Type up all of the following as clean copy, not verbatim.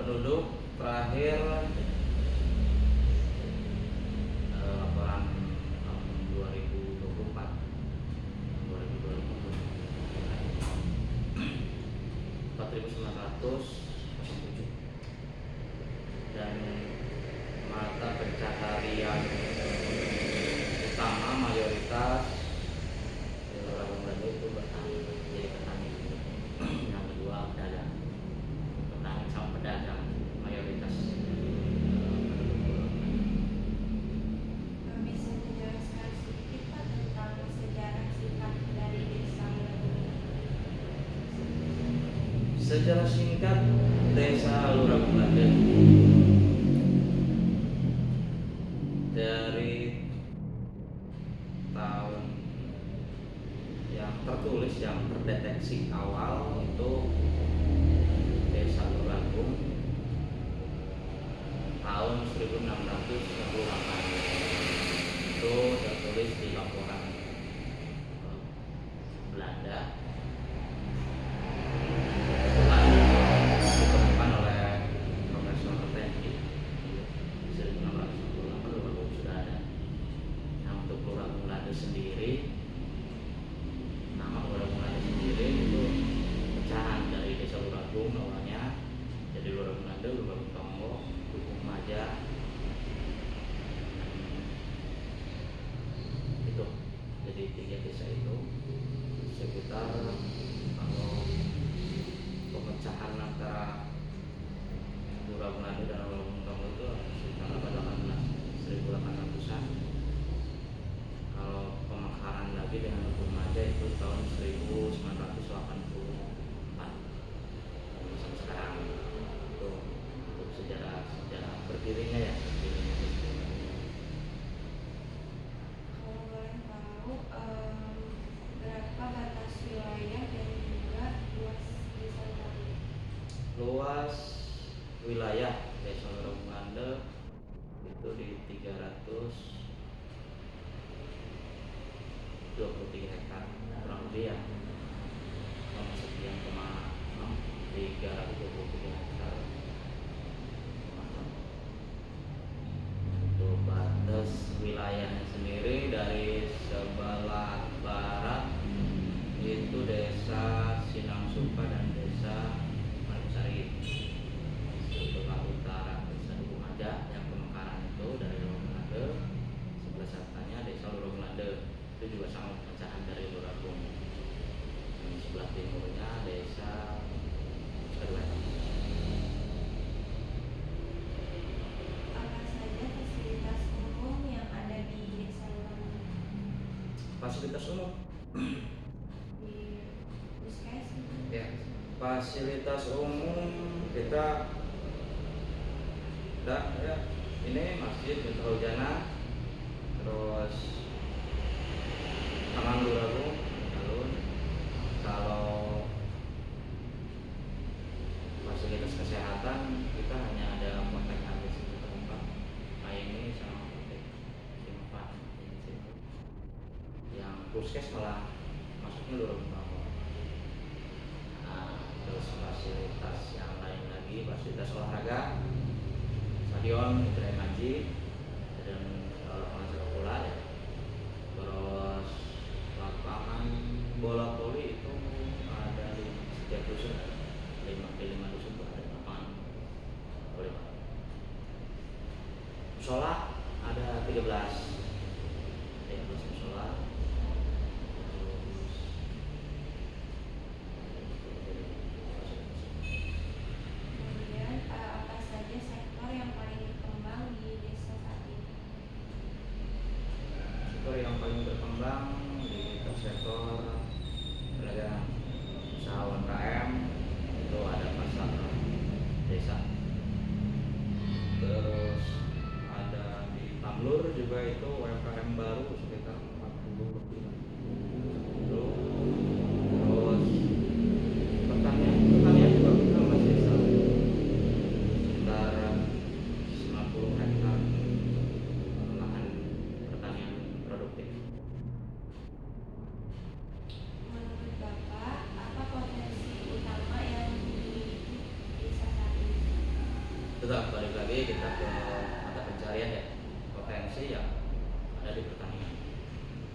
penduduk terakhir laporan tahun 2024 4.907 dan mata pencaharian utama mayoritas orang Belanda itu bertani, jadi petani. Yang kedua pedagang, petani sama pedagang mayoritas. Bisa menjelaskan sedikit Pak tentang sejarah singkat dari desa Luragung? Secara singkat, desa Luragung Lande dari tahun yang tertulis, yang terdeteksi awal itu desa Luragung tahun 1698 itu tertulis di laporan Belanda. Ditemukan oleh Profesor Tenji 1698 Luragung sudah ada. Nah, untuk Luragung Lande sendiri, nama Luragung Lande sendiri itu pecahan dari desa Luragung awalnya jadi Luragung Lande, Luragung Tombo, Luragung Maja. Itu jadi 3 desa itu sekitar, kalau pemecahan antara Luragung Lande dan Luragung Tombo itu sekitar 1800-an. Kalau pemekaran lagi dengan Luragung Maja itu tahun 1984 sampai sekarang. Itu untuk sejarah berdirinya ya. Kalau boleh tahu, berapa batas wilayah dan juga luas desa Luragung? Luas wilayah desa Luragung Lande itu di 323 hektar kurang lebih ya, sekian 323 hektar. Untuk batas wilayahnya sendiri dari sebelah barat itu desa Sinang Supa dan desa Manisari. Sebelah utara desa Duku Maja yang pemekaran itu dari Luragung Lande. Sebelah selatannya desa Luragung Lande, itu juga sama pecahan dari Luragung. Dan sebelah timurnya desa Kedua. Apa saja fasilitas umum yang ada di desa Luragung? Fasilitas umum Di Puskes gitu? ya, fasilitas umum kita ada ya, ini masjid Miftahul Jannah, terus Taman Luragung, alun. Kalau fasilitas kesehatan kita hanya ada kontak aja sih tempat ini sama kontak tempat di situ. Yang puskes malah masuknya Luragung Bawah. Nah, terus fasilitas yang lain lagi, fasilitas olahraga, stadion, gerai haji, dan lapangan sepak bola ya. Terus lapangan bola voli itu ada di setiap dusun, 5 dusun tuh ada lapangan voli. Musola ada 13 musola. Kemudian apa saja sektor yang paling berkembang di desa saat ini? Sektor yang paling berkembang di sektor perdagangan, usaha UMKM itu ada pasar desa. Terus ada di Tamblur juga itu UMKM baru sekitar 40 lebih. Terus pertanian juga kita masih sekitar 90 hektar lahan pertanian produktif. Menurut Bapak, apa potensi utama yang dimiliki desa saat ini? lagi kita ke mata pencarian ya, potensi yang ada di pertanian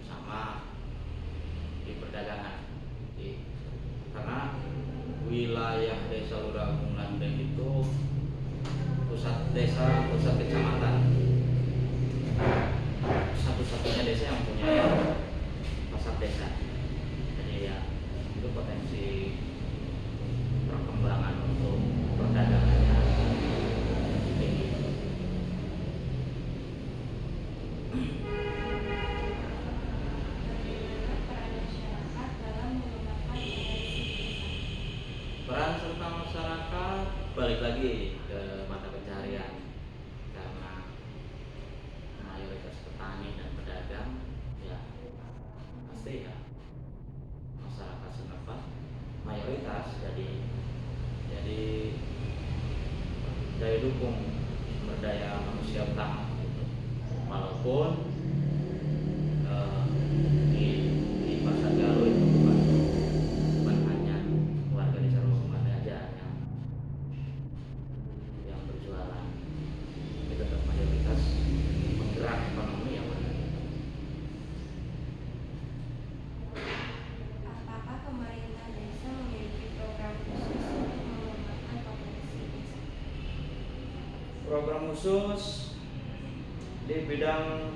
sama di perdagangan. Karena wilayah Desa Luragung Landeng itu pusat desa, pusat kecamatan, satu-satunya desa yang punya pasar desa. Jadi ya itu potensi perkembangan untuk perdagangannya tinggi. Peran serta masyarakat balik lagi ke mata pencarian, karena mayoritas petani dan pedagang ya pasti ya masyarakat setempat mayoritas jadi daya dukung, sumber daya manusia utama gitu. Walaupun di pasar Galuh itu bukan hanya warga desa Luragung aja yang berjualan, itu tetap mayoritas penggerak ekonomi yang ada. Apakah pemerintah desa memiliki program khusus untuk mengembangkan potensi desa? Program khusus di bidang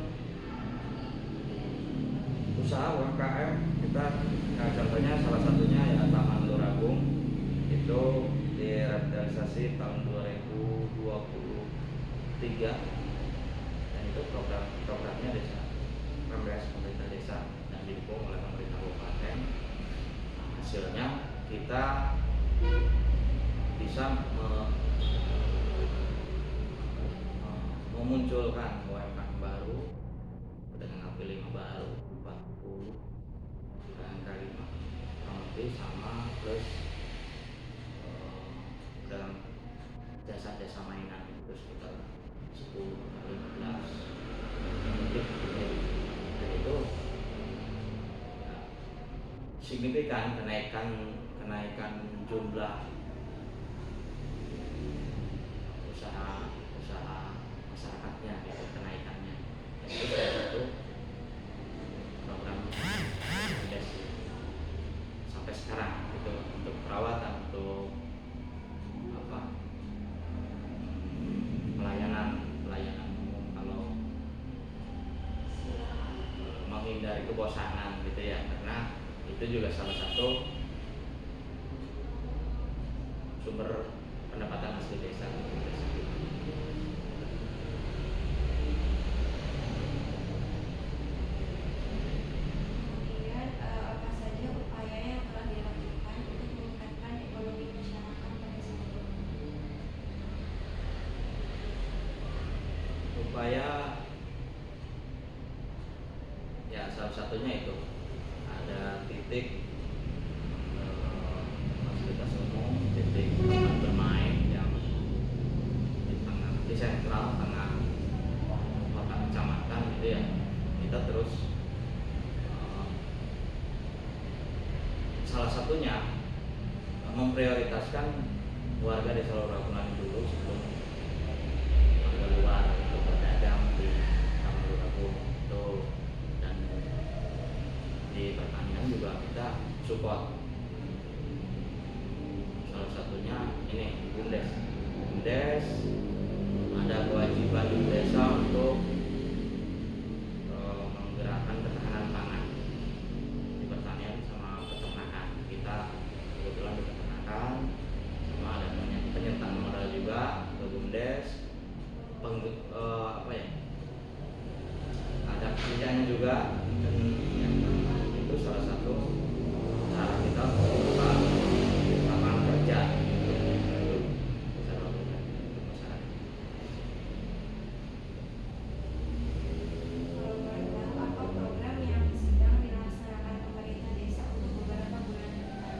usaha UMKM kita, contohnya salah satunya ya Taman Luragung itu direvitalisasi tahun 2023, dan itu programnya desa PMDS pemerintah desa dan didukung oleh pemerintah kabupaten. Nah, hasilnya kita bisa memunculkan UMKM baru, pedagang kaki lima baru 40, pedagang kaki lima lebih, sama plus dalam jasa-jasa mainan itu sekitar 10 kali 15 lebih. Dan itu ya, signifikan kenaikan jumlah usaha masyarakatnya gitu, kenaikannya. Dan itu salah satu program BUMDes sampai sekarang gitu, untuk perawatan, untuk pelayanan umum, kalau menghindari kebosanan gitu ya, karena itu juga salah satu sumber pendapatan asli desa. Kemudian apa saja upaya yang telah dilakukan untuk meningkatkan ekonomi masyarakat pada saat ini? Upaya ya salah satunya itu ada titik fasilitas umum, titik tempat bermain yang di sentral tengah kota kecamatan gitu ya. Kita terus salah satunya memprioritaskan warga desa Luragung dulu sebelum warga luar untuk berdagang di Taman Luragung itu. Dan di pertanian juga kita support, salah satunya ini BUMDes. Ada kewajiban desa untuk menggerakkan ketahanan pangan di pertanian sama peternakan. Kita kebetulan di peternakan, sama ada penyertaan modal juga ke BUMDes. Ada kerjanya juga, dan itu salah satu cara kita membuka lapangan kerja untuk masyarakat. Kalau boleh tahu, apa program yang sedang dilaksanakan pemerintah desa untuk beberapa bulan ke depan?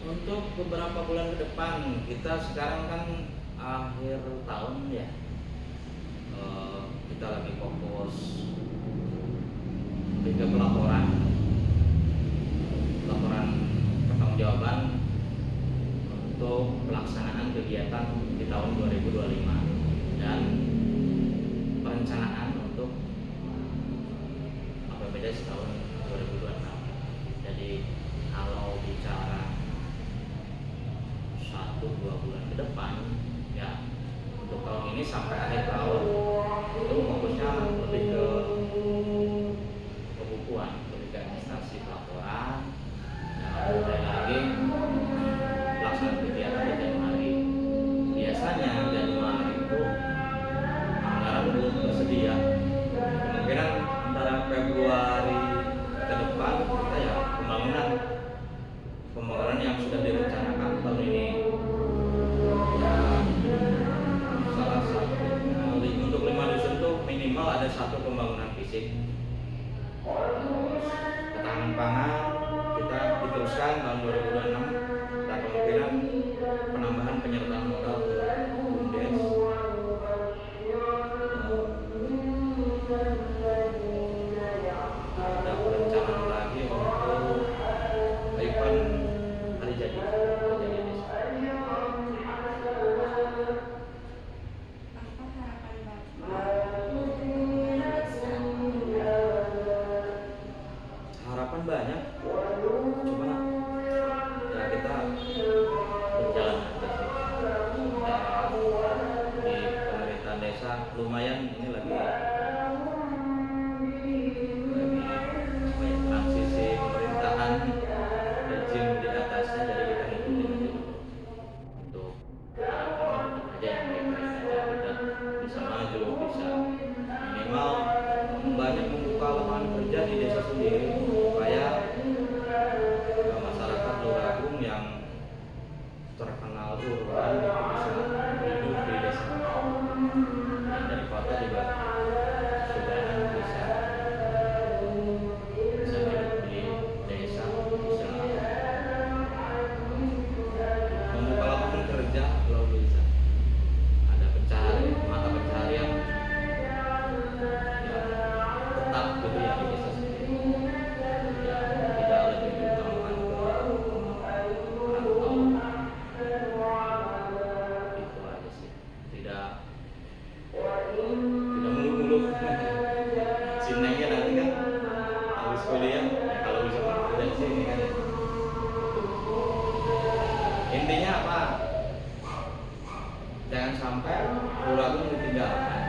Untuk beberapa bulan ke depan, kita sekarang kan akhir tahun ya, kita lagi fokus ke pelaporan pertanggungjawaban untuk pelaksanaan kegiatan di tahun 2025 dan perencanaan untuk APBD tahun 2026. Jadi kalau bicara 1-2 bulan ke depan ya, untuk tahun ini sampai akhir tahun itu fokusnya lebih ke pembukuan, lebih ke administrasi pelaporan, dan mulai lagi pelaksanaan kegiatan di Januari. Biasanya Januari itu anggaran belum tersedia. Kemungkinan antara Februari ke depan kita ya pembangunan yang sudah direncanakan tahun ini. Ya, salah satunya untuk 5 dusun tuh minimal ada 1 pembangunan fisik. Ketahanan pangan kita diteruskan tahun 2026 dan kemungkinan penambahan penyertaan modal ke BUMDes. Ada perencanaan lagi untuk event hari jadi desa. Apa harapan Bapak untuk pembangunan desa? Harapan banyak, cuma ya kita berjalan aja sih. Kita di pemerintahan desa lumayan ini lagi transisi pemerintahan rezim di atasnya, jadi kita ngikutin aja dulu. Untuk harapannya tetap aja yang baik-baik aja, kita bisa maju, bisa minimal banyak membuka lapangan kerja di desa sendiri supaya masyarakat Luragung yang terkenal urban itu bisa hidup di desa. Yang dari kota juga sudah bisa hidup di desa, bisa membuka lapangan kerja kalau bisa. Ada mata pencaharian yang tetap gitu ya di desa sendiri. Ya, tidak lebih diutamakan ke rantau. Itu aja sih. Tidak muluk-muluk. Si Nengnya nanti kan habis kuliah ya, kalau bisa mah dari sini kan ya. Intinya apa? Jangan sampai Luragung ditinggalkan.